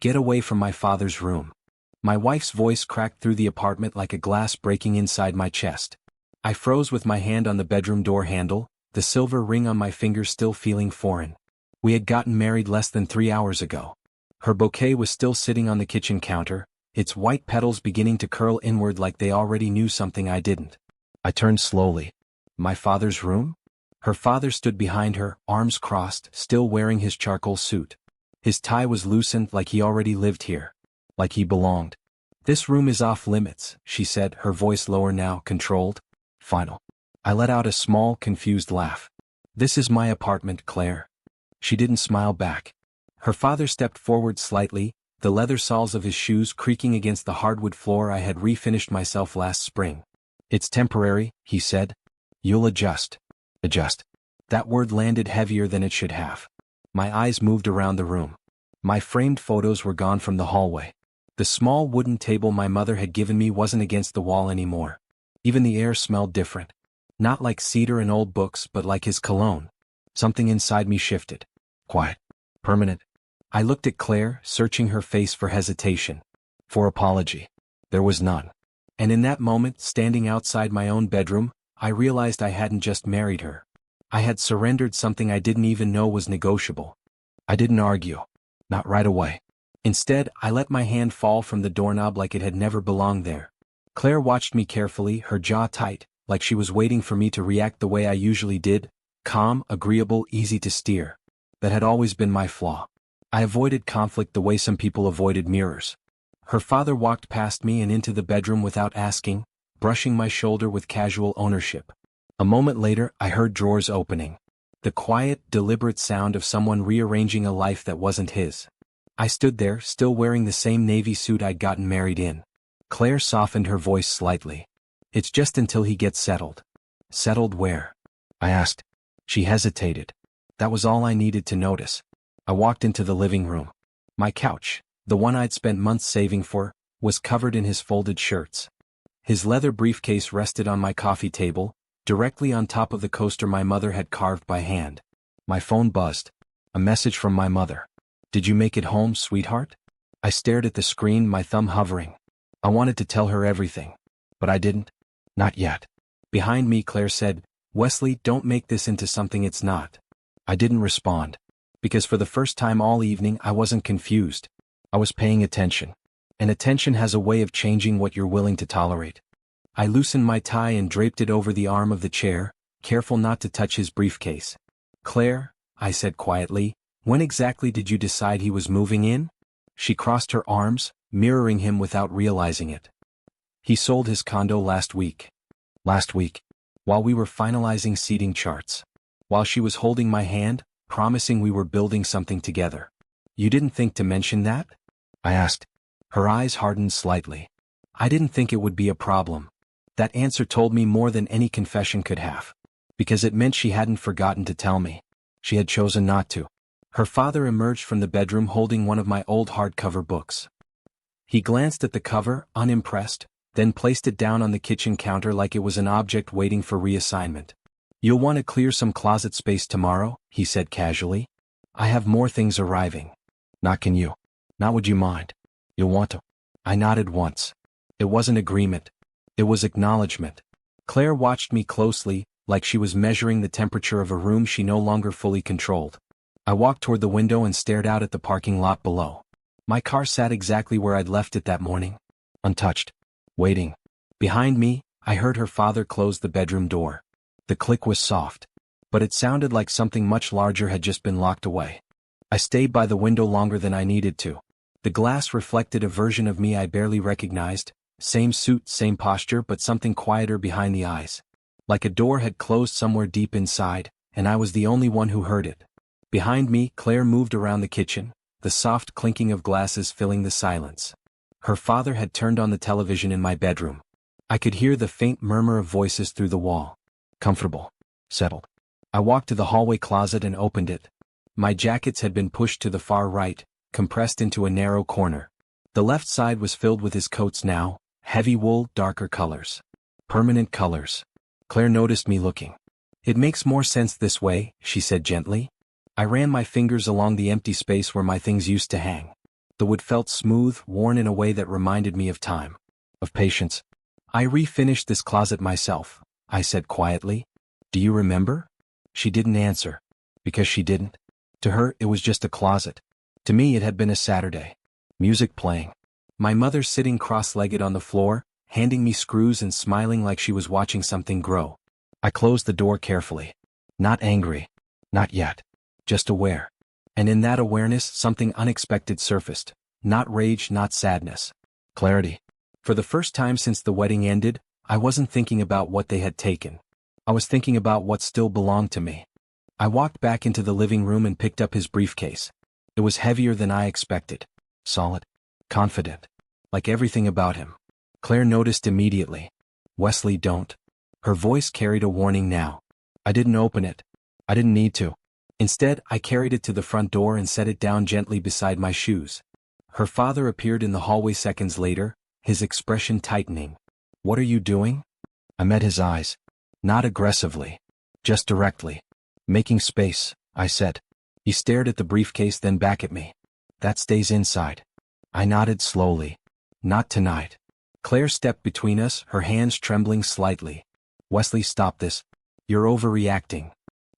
Get away from my father's room. My wife's voice cracked through the apartment like a glass breaking inside my chest. I froze with my hand on the bedroom door handle, the silver ring on my finger still feeling foreign. We had gotten married less than 3 hours ago. Her bouquet was still sitting on the kitchen counter, its white petals beginning to curl inward like they already knew something I didn't. I turned slowly. My father's room? Her father stood behind her, arms crossed, still wearing his charcoal suit. His tie was loosened like he already lived here. Like he belonged. This room is off limits, she said, her voice lower now, controlled. Final. I let out a small, confused laugh. This is my apartment, Claire. She didn't smile back. Her father stepped forward slightly, the leather soles of his shoes creaking against the hardwood floor I had refinished myself last spring. It's temporary, he said. You'll adjust. Adjust. That word landed heavier than it should have. My eyes moved around the room. My framed photos were gone from the hallway. The small wooden table my mother had given me wasn't against the wall anymore. Even the air smelled different. Not like cedar and old books, but like his cologne. Something inside me shifted. Quiet. Permanent. I looked at Claire, searching her face for hesitation. For apology. There was none. And in that moment, standing outside my own bedroom, I realized I hadn't just married her. I had surrendered something I didn't even know was negotiable. I didn't argue. Not right away. Instead, I let my hand fall from the doorknob like it had never belonged there. Claire watched me carefully, her jaw tight, like she was waiting for me to react the way I usually did, calm, agreeable, easy to steer. That had always been my flaw. I avoided conflict the way some people avoided mirrors. Her father walked past me and into the bedroom without asking, brushing my shoulder with casual ownership. A moment later, I heard drawers opening. The quiet, deliberate sound of someone rearranging a life that wasn't his. I stood there, still wearing the same navy suit I'd gotten married in. Claire softened her voice slightly. It's just until he gets settled. Settled where? I asked. She hesitated. That was all I needed to notice. I walked into the living room. My couch, the one I'd spent months saving for, was covered in his folded shirts. His leather briefcase rested on my coffee table, directly on top of the coaster my mother had carved by hand. My phone buzzed. A message from my mother. Did you make it home, sweetheart? I stared at the screen, my thumb hovering. I wanted to tell her everything. But I didn't. Not yet. Behind me, Claire said, Wesley, don't make this into something it's not. I didn't respond. Because for the first time all evening I wasn't confused. I was paying attention. And attention has a way of changing what you're willing to tolerate. I loosened my tie and draped it over the arm of the chair, careful not to touch his briefcase. Claire, I said quietly, when exactly did you decide he was moving in? She crossed her arms, mirroring him without realizing it. He sold his condo last week. Last week. While we were finalizing seating charts. While she was holding my hand, promising we were building something together. You didn't think to mention that? I asked. Her eyes hardened slightly. I didn't think it would be a problem. That answer told me more than any confession could have. Because it meant she hadn't forgotten to tell me. She had chosen not to. Her father emerged from the bedroom holding one of my old hardcover books. He glanced at the cover, unimpressed, then placed it down on the kitchen counter like it was an object waiting for reassignment. You'll want to clear some closet space tomorrow, he said casually. I have more things arriving. Not can you. Not would you mind. You'll want to. I nodded once. It wasn't agreement. It was acknowledgement. Claire watched me closely, like she was measuring the temperature of a room she no longer fully controlled. I walked toward the window and stared out at the parking lot below. My car sat exactly where I'd left it that morning. Untouched. Waiting. Behind me, I heard her father close the bedroom door. The click was soft. But it sounded like something much larger had just been locked away. I stayed by the window longer than I needed to. The glass reflected a version of me I barely recognized. Same suit, same posture, but something quieter behind the eyes. Like a door had closed somewhere deep inside, and I was the only one who heard it. Behind me, Claire moved around the kitchen, the soft clinking of glasses filling the silence. Her father had turned on the television in my bedroom. I could hear the faint murmur of voices through the wall. Comfortable. Settled. I walked to the hallway closet and opened it. My jackets had been pushed to the far right, compressed into a narrow corner. The left side was filled with his coats now, heavy wool, darker colors. Permanent colors. Claire noticed me looking. It makes more sense this way, she said gently. I ran my fingers along the empty space where my things used to hang. The wood felt smooth, worn in a way that reminded me of time. Of patience. I refinished this closet myself, I said quietly. Do you remember? She didn't answer. Because she didn't. To her, it was just a closet. To me, it had been a Saturday. Music playing. My mother sitting cross-legged on the floor, handing me screws and smiling like she was watching something grow. I closed the door carefully. Not angry. Not yet. Just aware. And in that awareness, something unexpected surfaced. Not rage, not sadness. Clarity. For the first time since the wedding ended, I wasn't thinking about what they had taken. I was thinking about what still belonged to me. I walked back into the living room and picked up his briefcase. It was heavier than I expected. Solid. Confident. Like everything about him. Claire noticed immediately. Wesley, don't. Her voice carried a warning now. I didn't open it. I didn't need to. Instead, I carried it to the front door and set it down gently beside my shoes. Her father appeared in the hallway seconds later, his expression tightening. What are you doing? I met his eyes. Not aggressively. Just directly. Making space, I said. He stared at the briefcase, then back at me. That stays inside. I nodded slowly. Not tonight. Claire stepped between us, her hands trembling slightly. Wesley, stop this. You're overreacting.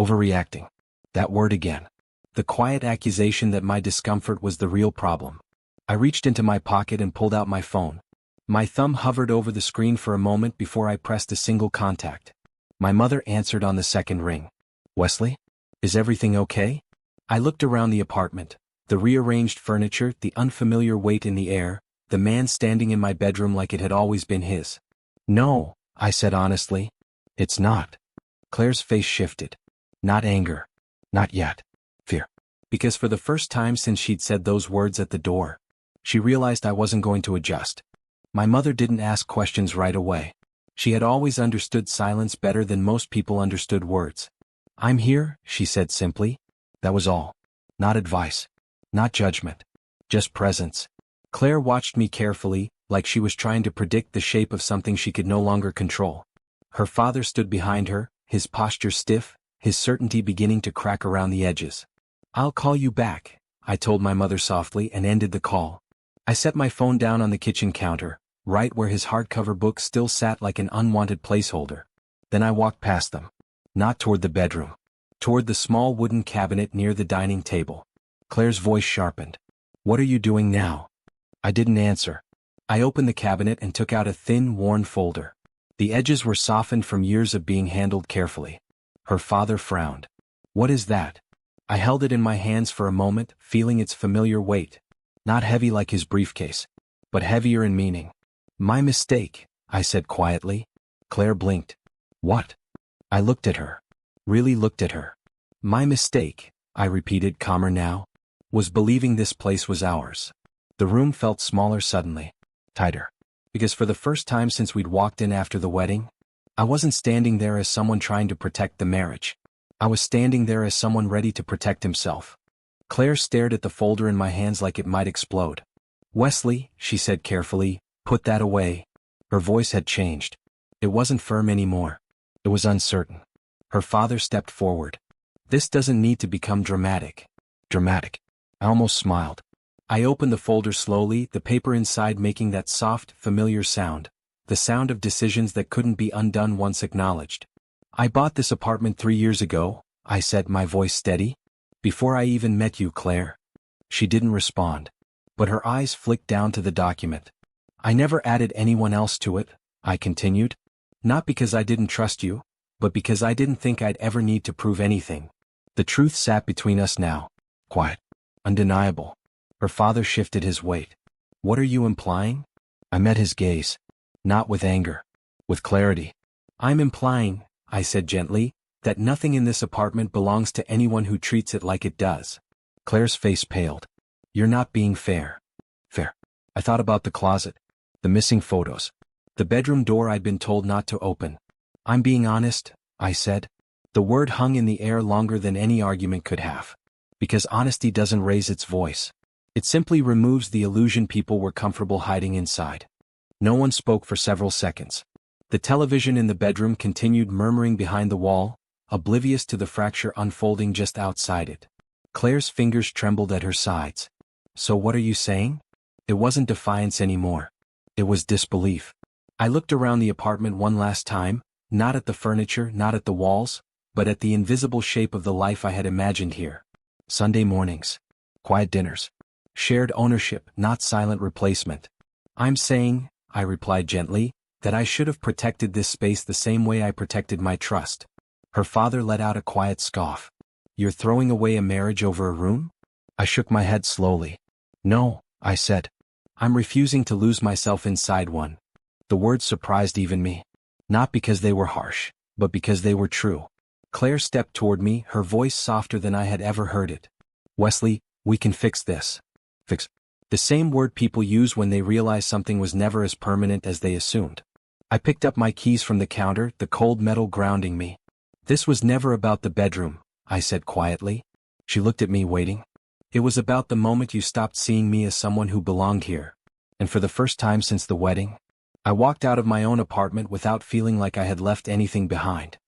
Overreacting. That word again. The quiet accusation that my discomfort was the real problem. I reached into my pocket and pulled out my phone. My thumb hovered over the screen for a moment before I pressed a single contact. My mother answered on the second ring. Wesley? Is everything okay? I looked around the apartment. The rearranged furniture, the unfamiliar weight in the air, the man standing in my bedroom like it had always been his. No, I said honestly. It's not. Claire's face shifted. Not anger. Not yet. Fear. Because for the first time since she'd said those words at the door, she realized I wasn't going to adjust. My mother didn't ask questions right away. She had always understood silence better than most people understood words. I'm here, she said simply. That was all. Not advice. Not judgment. Just presence. Claire watched me carefully, like she was trying to predict the shape of something she could no longer control. Her father stood behind her, his posture stiff, his certainty beginning to crack around the edges. I'll call you back, I told my mother softly and ended the call. I set my phone down on the kitchen counter, right where his hardcover book still sat like an unwanted placeholder. Then I walked past them. Not toward the bedroom. Toward the small wooden cabinet near the dining table. Claire's voice sharpened. What are you doing now? I didn't answer. I opened the cabinet and took out a thin, worn folder. The edges were softened from years of being handled carefully. Her father frowned. What is that? I held it in my hands for a moment, feeling its familiar weight. Not heavy like his briefcase, but heavier in meaning. My mistake, I said quietly. Claire blinked. What? I looked at her. Really looked at her. My mistake, I repeated, calmer now, was believing this place was ours. The room felt smaller suddenly. Tighter. Because for the first time since we'd walked in after the wedding, I wasn't standing there as someone trying to protect the marriage. I was standing there as someone ready to protect himself. Claire stared at the folder in my hands like it might explode. Wesley, she said carefully, put that away. Her voice had changed. It wasn't firm anymore. It was uncertain. Her father stepped forward. This doesn't need to become dramatic. Dramatic. I almost smiled. I opened the folder slowly, the paper inside making that soft, familiar sound. The sound of decisions that couldn't be undone once acknowledged. I bought this apartment 3 years ago, I said, my voice steady. Before I even met you, Claire. She didn't respond. But her eyes flicked down to the document. I never added anyone else to it, I continued. Not because I didn't trust you, but because I didn't think I'd ever need to prove anything. The truth sat between us now. Quiet. Undeniable. Her father shifted his weight. What are you implying? I met his gaze. Not with anger. With clarity. I'm implying, I said gently, that nothing in this apartment belongs to anyone who treats it like it does. Claire's face paled. You're not being fair. Fair. I thought about the closet. The missing photos. The bedroom door I'd been told not to open. I'm being honest, I said. The word hung in the air longer than any argument could have. Because honesty doesn't raise its voice. It simply removes the illusion people were comfortable hiding inside. No one spoke for several seconds. The television in the bedroom continued murmuring behind the wall, oblivious to the fracture unfolding just outside it. Claire's fingers trembled at her sides. So what are you saying? It wasn't defiance anymore. It was disbelief. I looked around the apartment one last time, not at the furniture, not at the walls, but at the invisible shape of the life I had imagined here. Sunday mornings. Quiet dinners. Shared ownership, not silent replacement. I'm saying, I replied gently, that I should have protected this space the same way I protected my trust. Her father let out a quiet scoff. You're throwing away a marriage over a room? I shook my head slowly. No, I said. I'm refusing to lose myself inside one. The words surprised even me. Not because they were harsh, but because they were true. Claire stepped toward me, her voice softer than I had ever heard it. Wesley, we can fix this. Fix. The same word people use when they realize something was never as permanent as they assumed. I picked up my keys from the counter, the cold metal grounding me. This was never about the bedroom, I said quietly. She looked at me, waiting. It was about the moment you stopped seeing me as someone who belonged here. And for the first time since the wedding, I walked out of my own apartment without feeling like I had left anything behind.